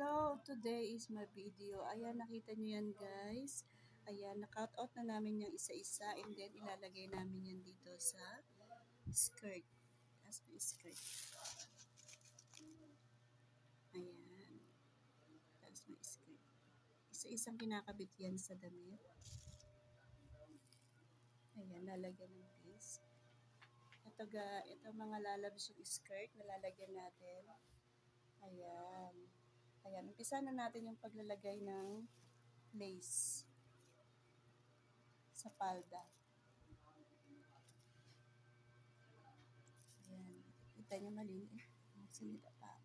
Hello! Today is my video. Ayan, nakita nyo yan guys. Ayan, na-cut out na namin yung isa-isa and then ilalagay namin yan dito sa skirt. As my skirt. Ayan. As my skirt. Isa-isang kinakabit yan sa damit. Ayan, lalagyan ng piece. Ito mga lalabs yung skirt na lalagyan natin. Ayan. Ayan, umpisa na natin yung paglalagay ng lace sa palda. Ayan. Kita niyo mali eh. Salita pa.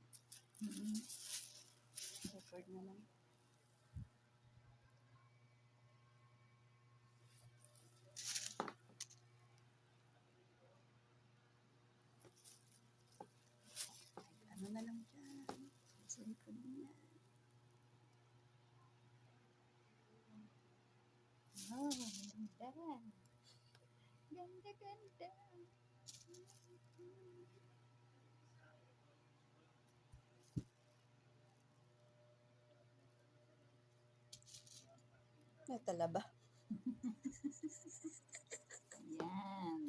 Record na lang. Ano na lang dyan. Sa likod niya. Oh, ganda. Ganda, ganda. Natala ba? Yan.